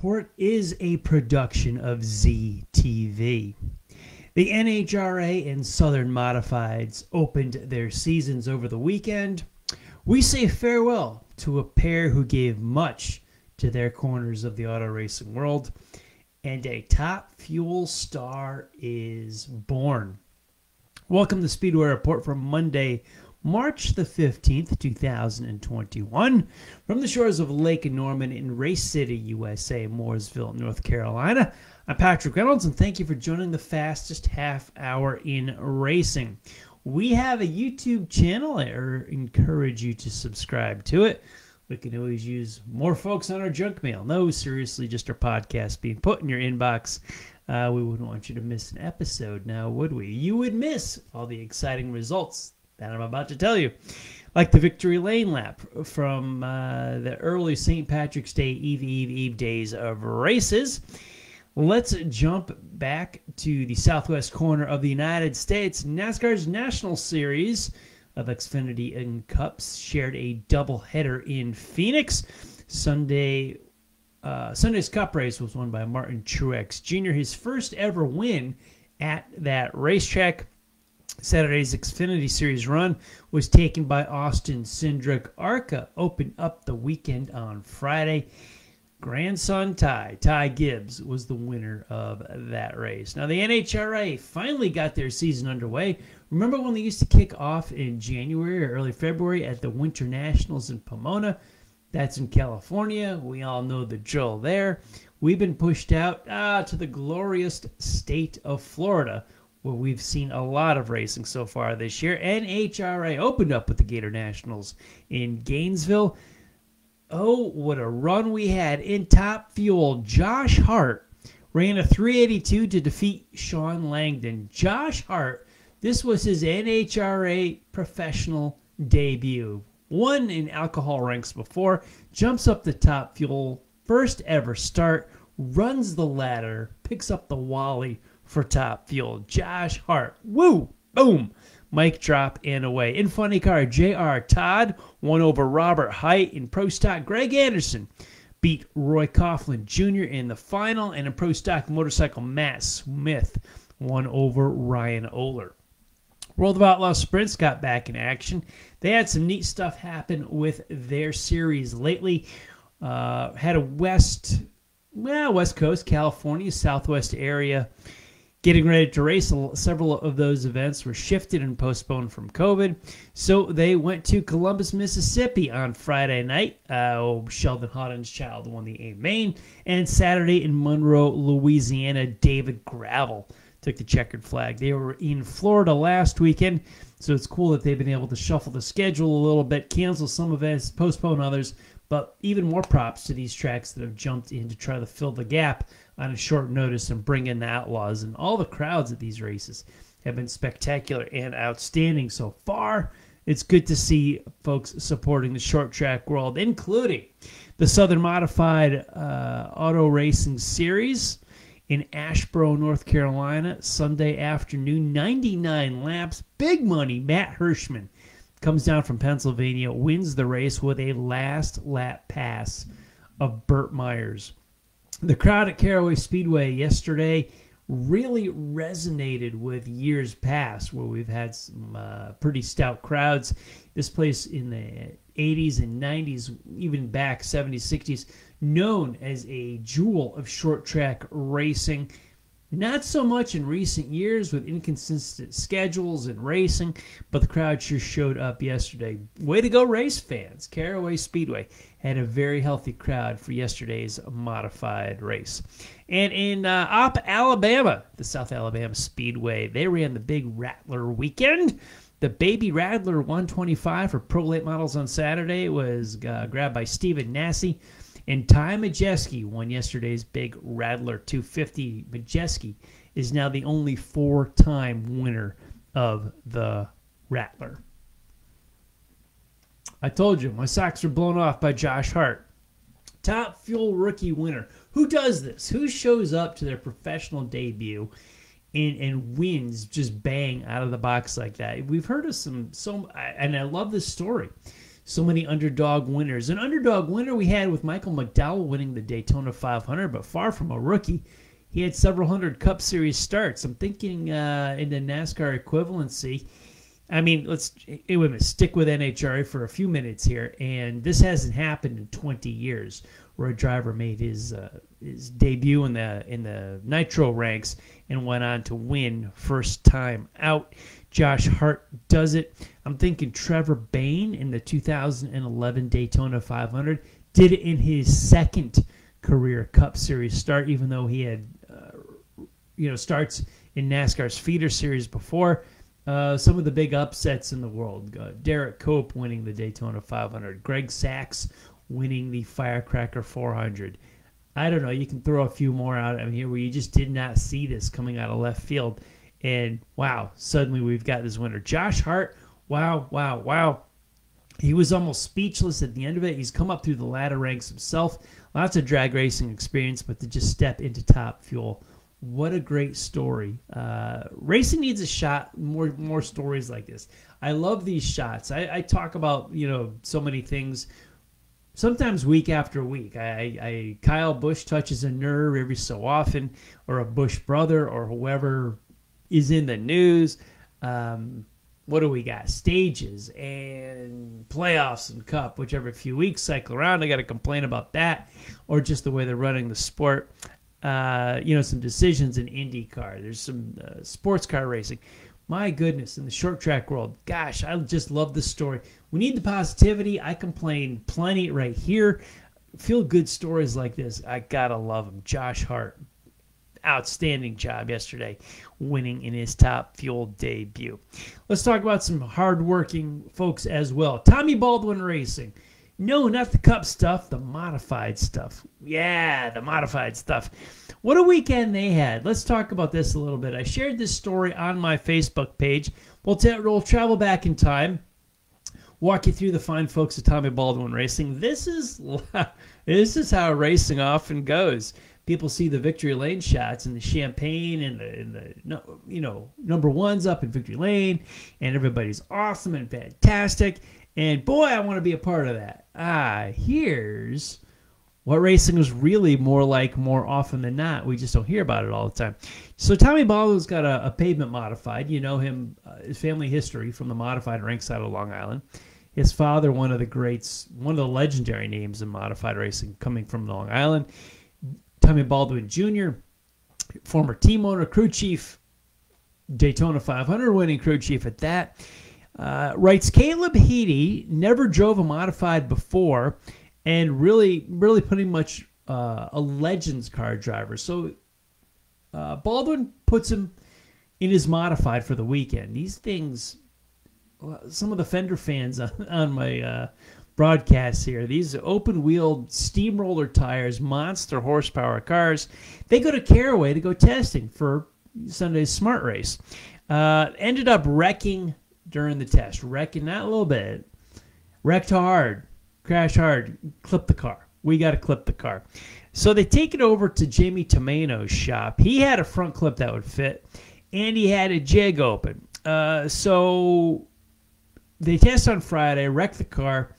Report is a production of ZTV. The NHRA and Southern Modifieds opened their seasons over the weekend. We say farewell to a pair who gave much to their corners of the auto racing world, and a top fuel star is born. Welcome to Speedway Report for Monday, March the 15th, 2021, from the shores of Lake Norman in Race City, USA, Mooresville, North Carolina. I'm Patrick Reynolds, and thank you for joining the fastest half hour in racing. We have a YouTube channel. I encourage you to subscribe to it. We can always use more folks on our junk mail. No, seriously, just our podcast being put in your inbox. We wouldn't want you to miss an episode now, would we? You would miss all the exciting results that I'm about to tell you, like the Victory Lane lap from the early St. Patrick's Day Eve days of races. Let's jump back to the southwest corner of the United States. NASCAR's National Series of Xfinity and Cups shared a doubleheader in Phoenix. Sunday's Cup race was won by Martin Truex Jr., his first ever win at that racetrack. Saturday's Xfinity Series run was taken by Austin Cindric. ARCA opened up the weekend on Friday. Grandson Ty Gibbs was the winner of that race. Now, the NHRA finally got their season underway. Remember when they used to kick off in January or early February at the Winter Nationals in Pomona? That's in California. We all know the drill there. We've been pushed out to the glorious state of Florida, where we've seen a lot of racing so far this year. NHRA opened up with the Gator Nationals in Gainesville. Oh, what a run we had in Top Fuel. Josh Hart ran a 382 to defeat Sean Langdon. Josh Hart, this was his NHRA professional debut. Won in alcohol ranks before, jumps up the Top Fuel, first ever start, runs the ladder, picks up the Wally for Top Fuel. Josh Hart, woo, boom, mic drop and away. In funny car, J.R. Todd won over Robert Height. In Pro Stock, Greg Anderson beat Roy Coughlin Jr. in the final. And in Pro Stock motorcycle, Matt Smith won over Ryan Oler. World of Outlaw Sprints got back in action. They had some neat stuff happen with their series lately. Had a West Coast, California, Southwest area getting ready to race. Several of those events were shifted and postponed from COVID. So they went to Columbus, Mississippi on Friday night. Sheldon Houghton's child won the A main. And Saturday in Monroe, Louisiana, David Gravel took the checkered flag. They were in Florida last weekend, so it's cool that they've been able to shuffle the schedule a little bit, cancel some events, postpone others, but even more props to these tracks that have jumped in to try to fill the gap on a short notice and bring in the Outlaws. And all the crowds at these races have been spectacular and outstanding so far. It's good to see folks supporting the short track world, including the Southern Modified Auto Racing Series in Asheboro, North Carolina, Sunday afternoon, 99 laps, big money. Matt Hirschman comes down from Pennsylvania, wins the race with a last lap pass of Burt Myers. The crowd at Caraway Speedway yesterday really resonated with years past, where we've had some pretty stout crowds. This place in the 80s and 90s, even back 70s, 60s, known as a jewel of short track racing. Not so much in recent years with inconsistent schedules and racing, but the crowd sure showed up yesterday. Way to go, race fans. Caraway Speedway had a very healthy crowd for yesterday's modified race. And in Opp, Alabama, the South Alabama Speedway, they ran the big Rattler weekend. The Baby Rattler 125 for Pro Late models on Saturday was grabbed by Steven Nasse. And Ty Majeski won yesterday's big Rattler 250. Majeski is now the only four-time winner of the Rattler. I told you, my socks were blown off by Josh Hart. Top Fuel rookie winner. Who does this? Who shows up to their professional debut and wins just bang out of the box like that? We've heard of and I love this story. so many underdog winners. An underdog winner we had with Michael McDowell winning the Daytona 500, but far from a rookie. He had several hundred Cup Series starts. I'm thinking in the NASCAR equivalency. I mean, let's stick with NHRA for a few minutes here. And this hasn't happened in 20 years, where a driver made his debut in the Nitro ranks and went on to win first time out. Josh Hart does it. I'm thinking Trevor Bayne in the 2011 Daytona 500 did it in his second career Cup Series start, even though he had starts in NASCAR's feeder series before. Some of the big upsets in the world. Derek Cope winning the Daytona 500. Greg Sacks winning the Firecracker 400. I don't know. You can throw a few more out here where you just did not see this coming out of left field. And, wow, suddenly we've got this winner. Josh Hart, wow. He was almost speechless at the end of it. He's come up through the ladder ranks himself. Lots of drag racing experience, but to just step into Top Fuel, what a great story. Racing needs a shot, more stories like this. I love these shots. I talk about, so many things, sometimes week after week. Kyle Busch touches a nerve every so often, or a Busch brother, or whoever is in the news. What do we got? Stages and playoffs and Cup, which every few weeks cycle around. I got to complain about that, or just the way they're running the sport. Some decisions in IndyCar. There's some sports car racing. My goodness, in the short track world, gosh, I just love this story. We need the positivity. I complain plenty right here. Feel good stories like this. I gotta love them. Josh Hart, outstanding job yesterday, winning in his Top Fuel debut. Let's talk about some hardworking folks as well. Tommy Baldwin Racing. No, not the Cup stuff, the modified stuff. Yeah, the modified stuff. What a weekend they had. Let's talk about this a little bit. I shared this story on my Facebook page. We'll travel back in time, walk you through the fine folks at Tommy Baldwin Racing. This is how racing often goes. People see the victory lane shots and the champagne and the number ones up in victory lane, and everybody's awesome and fantastic. And boy, I want to be a part of that. Here's what racing was really more like more often than not. We just don't hear about it all the time. So Tommy Baldwin's got a pavement modified. You know him, his family history from the modified ranks out of Long Island. His father, one of the greats, one of the legendary names in modified racing coming from Long Island. Tommy Baldwin Jr., former team owner, crew chief, Daytona 500 winning crew chief at that. Writes, Caleb Heady never drove a modified before, and really pretty much a Legends car driver. So Baldwin puts him in his modified for the weekend. These things, some of the fender fans on my broadcasts here, these open-wheeled steamroller tires, monster horsepower cars, they go to Caraway to go testing for Sunday's Smart Race. Ended up wrecking during the test. Wrecking, not a little bit. Wrecked hard. Crash hard. Clip the car. We got to clip the car. So they take it over to Jamie Tomano's shop. He had a front clip that would fit, and he had a jig open. So they test on Friday, wreck the car.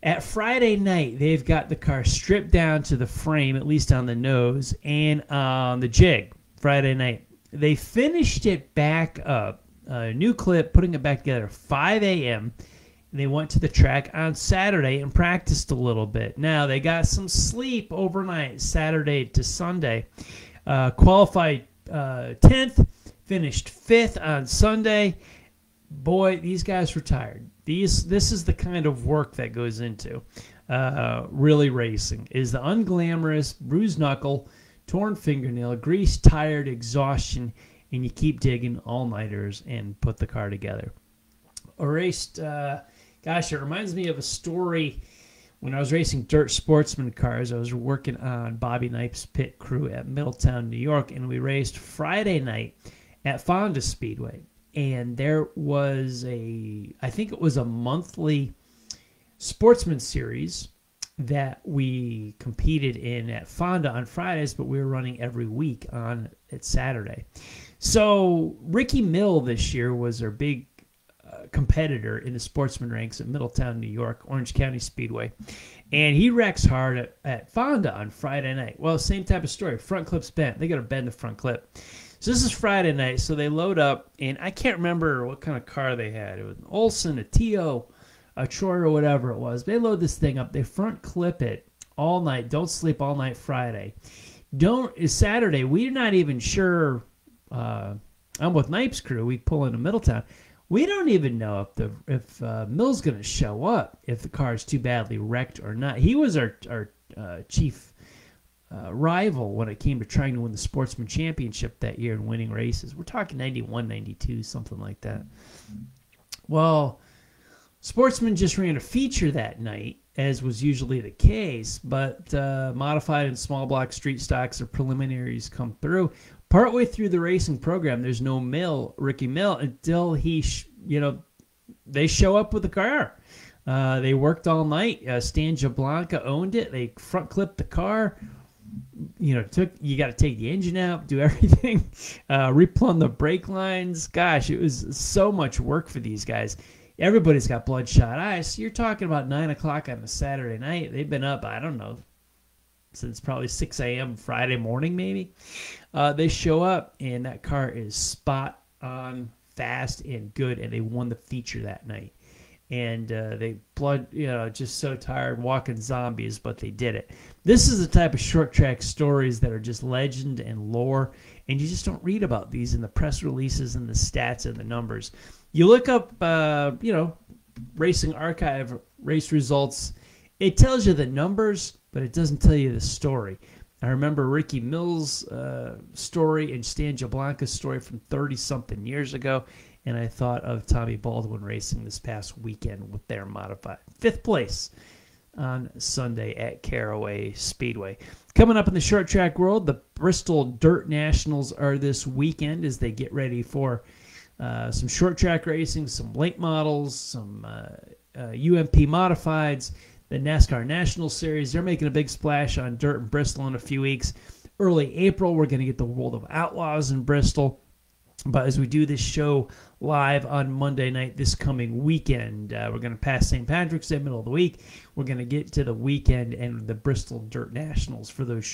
At Friday night, they've got the car stripped down to the frame, at least on the nose, and on the jig. Friday night. They finished it back up. New clip, putting it back together 5 a.m. They went to the track on Saturday and practiced a little bit. Now, they got some sleep overnight, Saturday to Sunday. Qualified 10th, finished 5th on Sunday. Boy, these guys were tired. This is the kind of work that goes into really racing, is the unglamorous, bruised knuckle, torn fingernail, grease, tired, exhaustion, and you keep digging all-nighters and put the car together. I raced, it reminds me of a story when I was racing dirt sportsman cars. I was working on Bobby Knipe's pit crew at Middletown, New York, and we raced Friday night at Fonda Speedway. And there was I think it was a monthly sportsman series that we competed in at Fonda on Fridays, but we were running every week at Saturday. So Ricky Mill this year was our big competitor in the sportsman ranks at Middletown, New York, Orange County Speedway. And he wrecks hard at Fonda on Friday night. Well, same type of story. Front clip's bent. They got to bend the front clip. So this is Friday night. So they load up, and I can't remember what kind of car they had. It was an Olson, a Tinio, a Troy, or whatever it was. They load this thing up. They front clip it all night. Don't sleep all night Friday. It's Saturday. We're not even sure. I'm with Knipes' crew. We pull into Middletown. We don't even know if Mill's going to show up, if the car is too badly wrecked or not. He was our chief rival when it came to trying to win the Sportsman Championship that year and winning races. We're talking 91, 92, something like that. Well, Sportsman just ran a feature that night, as was usually the case, but modified and small block street stocks or preliminaries come through. Partway through the racing program, there's no Ricky Mill, until they show up with the car. They worked all night. Stan Jablonka owned it. They front clipped the car. You got to take the engine out, do everything, replumb the brake lines. Gosh, it was so much work for these guys. Everybody's got bloodshot eyes. You're talking about 9 o'clock on a Saturday night. They've been up, I don't know, since probably 6 a.m. Friday morning maybe. They show up, and that car is spot on, fast, and good, and they won the feature that night. And just so tired, walking zombies, but they did it. This is the type of short track stories that are just legend and lore, and you just don't read about these in the press releases and the stats and the numbers. You look up, Racing Archive race results. It tells you the numbers, but it doesn't tell you the story. I remember Ricky Mills' story and Stan Jablonka's story from 30-something years ago, and I thought of Tommy Baldwin Racing this past weekend with their modified 5th place on Sunday at Caraway Speedway. Coming up in the short track world, the Bristol Dirt Nationals are this weekend as they get ready for some short track racing, some late models, some UMP modifieds, the NASCAR National Series. They're making a big splash on dirt in Bristol in a few weeks. Early April, we're going to get the World of Outlaws in Bristol. But as we do this show live on Monday night this coming weekend, we're going to pass St. Patrick's Day, middle of the week. We're going to get to the weekend and the Bristol Dirt Nationals for those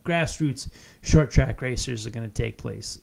grassroots short track racers are going to take place.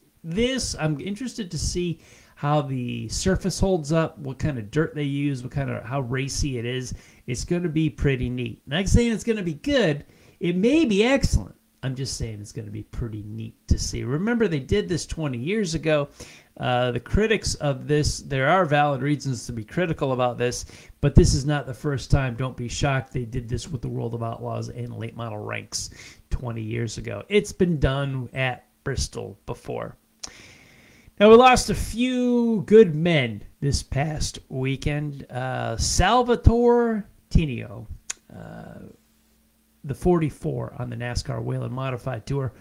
I'm interested to see how the surface holds up, what kind of dirt they use, how racy it is. It's going to be pretty neat. Not saying it's going to be good. It may be excellent. I'm just saying it's going to be pretty neat to see. Remember, they did this 20 years ago. The critics of this, there are valid reasons to be critical about this, but this is not the first time. Don't be shocked. They did this with the World of Outlaws and late model ranks 20 years ago. It's been done at Bristol before. Now, we lost a few good men this past weekend. Salvatore Tinio, the 44 on the NASCAR Whelen Modified Tour,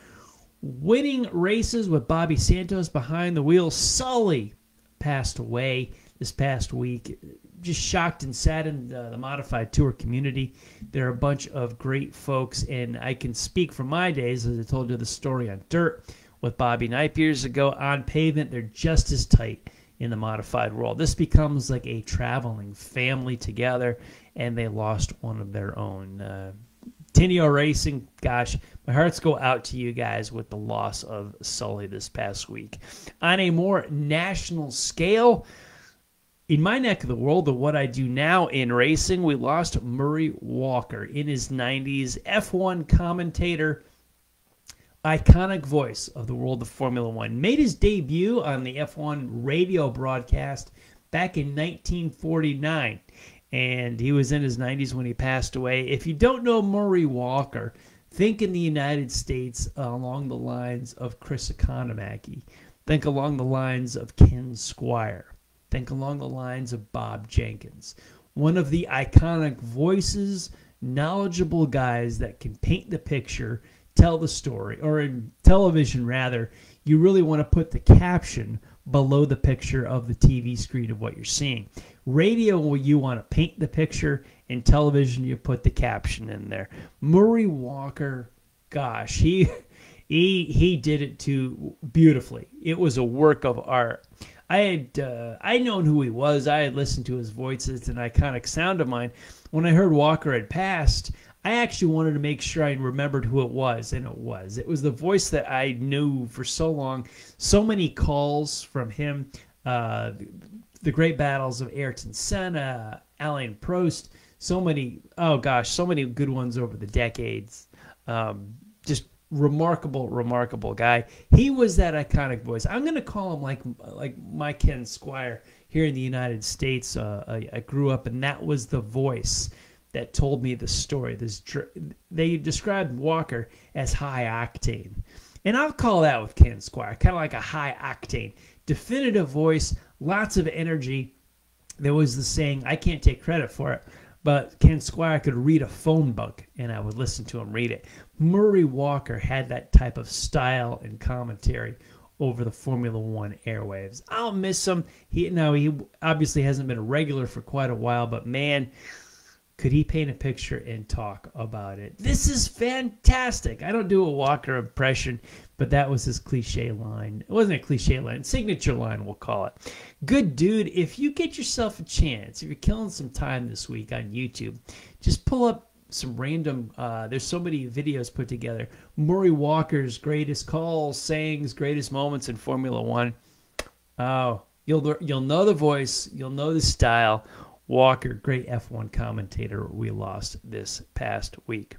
winning races with Bobby Santos behind the wheel. Sully passed away this past week. Just shocked and saddened the Modified Tour community. There are a bunch of great folks, and I can speak from my days, as I told you the story on dirt with Bobby Knipe years ago. On pavement, they're just as tight in the modified world. This becomes like a traveling family together, and they lost one of their own. Tinio Racing, gosh, my hearts go out to you guys with the loss of Sully this past week. On a more national scale, in my neck of the world, of what I do now in racing, we lost Murray Walker in his 90s, F1 commentator, iconic voice of the world of Formula One. Made his debut on the F1 radio broadcast back in 1949. And he was in his 90s when he passed away. If you don't know Murray Walker, think in the United States along the lines of Chris Economaki. Think along the lines of Ken Squire. Think along the lines of Bob Jenkins. One of the iconic voices, knowledgeable guys that can paint the picture, tell the story, or in television rather, you really want to put the caption below the picture of the TV screen of what you're seeing. Radio, you want to paint the picture. In television, you put the caption in there. Murray Walker, gosh, he did it too beautifully. It was a work of art. I'd known who he was. I had listened to his voice. It's an iconic sound of mine. When I heard Walker had passed, I actually wanted to make sure I remembered who it was, and it was. It was the voice that I knew for so long. So many calls from him. The great battles of Ayrton Senna, Alain Prost. So many good ones over the decades. Just remarkable guy. He was that iconic voice. I'm going to call him like my Ken Squire here in the United States. I grew up, and that was the voice that told me the story. They described Walker as high octane, and I'll call that with Ken Squire, kind of like a high octane, definitive voice, lots of energy. There was the saying, I can't take credit for it, but Ken Squire could read a phone book, and I would listen to him read it. Murray Walker had that type of style and commentary over the Formula One airwaves. I'll miss him. He obviously hasn't been a regular for quite a while, but man, could he paint a picture and talk about it. This is fantastic. I don't do a Walker impression, but that was his cliche line. It wasn't a cliche line. Signature line, we'll call it. Good dude. If you get yourself a chance, if you're killing some time this week on YouTube, just pull up some random, there's so many videos put together. Murray Walker's greatest calls, sayings, greatest moments in Formula One. Oh, you'll know the voice. You'll know the style. Walker, great F1 commentator we lost this past week.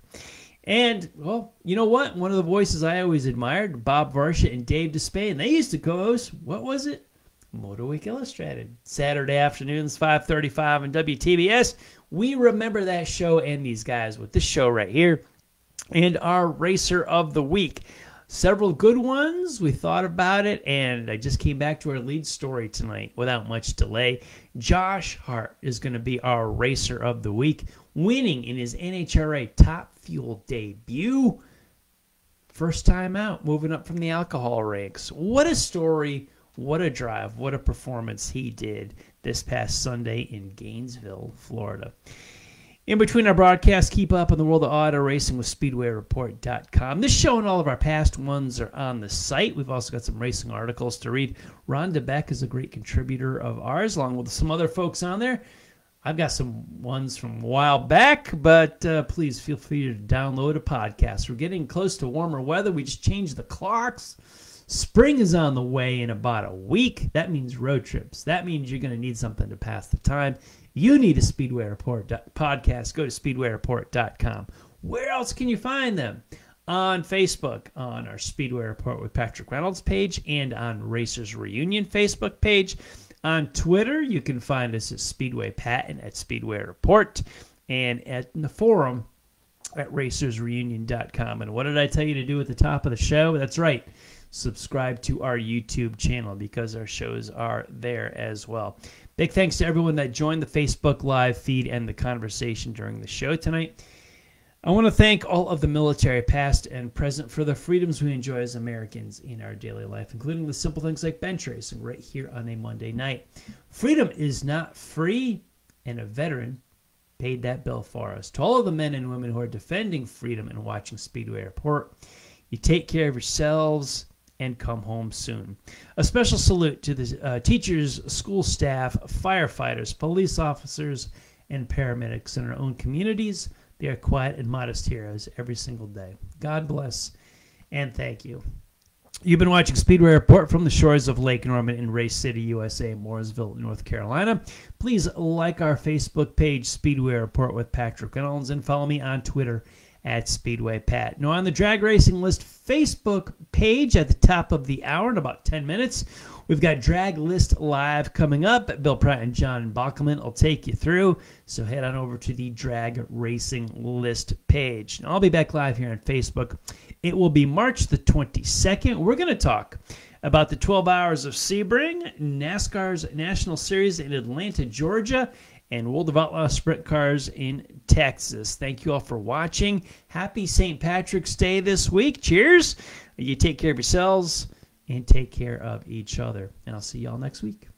And, well, you know what? One of the voices I always admired, Bob Varsha and Dave Despain, they used to co-host, what was it? Motor Week Illustrated. Saturday afternoons, 5:35 on WTBS. We remember that show and these guys with this show right here. And our Racer of the Week. Several good ones. We thought about it, and I just came back to our lead story tonight without much delay. Josh Hart is going to be our Racer of the Week, winning in his NHRA Top Fuel debut. First time out, moving up from the alcohol ranks. What a story, what a drive, what a performance he did this past Sunday in Gainesville, Florida. In between our broadcasts, keep up on the world of auto racing with SpeedwayReport.com. This show and all of our past ones are on the site. We've also got some racing articles to read. Rhonda Beck is a great contributor of ours, along with some other folks on there. I've got some ones from a while back, but please feel free to download a podcast. We're getting close to warmer weather. We just changed the clocks. Spring is on the way in about a week. That means road trips. That means you're going to need something to pass the time. You need a Speedway Report podcast. Go to SpeedwayReport.com. Where else can you find them? On Facebook, on our Speedway Report with Patrick Reynolds page, and on Racers Reunion Facebook page. On Twitter, you can find us at Speedway Pat and at Speedway Report, and at the forum at RacersReunion.com. And what did I tell you to do at the top of the show? That's right. Subscribe to our YouTube channel because our shows are there as well. Big thanks to everyone that joined the Facebook Live feed and the conversation during the show tonight. I want to thank all of the military, past and present, for the freedoms we enjoy as Americans in our daily life, including the simple things like bench racing right here on a Monday night. Freedom is not free, and a veteran paid that bill for us. To all of the men and women who are defending freedom and watching Speedway Report, you take care of yourselves and come home soon. A special salute to the teachers, school staff, firefighters, police officers, and paramedics in our own communities. They are quiet and modest heroes every single day. God bless and thank you. You've been watching Speedway Report from the shores of Lake Norman in Race City, USA, Mooresville, North Carolina. Please like our Facebook page, Speedway Report with Patrick Reynolds, and follow me on Twitter at Speedway Pat. Now, on the Drag Racing List Facebook page at the top of the hour in about 10 minutes, we've got Drag List Live coming up. Bill Pratt and John Bachman will take you through, so head on over to the Drag Racing List page. Now, I'll be back live here on Facebook. It will be March the 22nd. We're going to talk about the 12 Hours of Sebring, NASCAR's National Series in Atlanta, Georgia, and World of Outlaw Sprint Cars in Texas. Thank you all for watching. Happy St. Patrick's Day this week. Cheers. You take care of yourselves and take care of each other. And I'll see you all next week.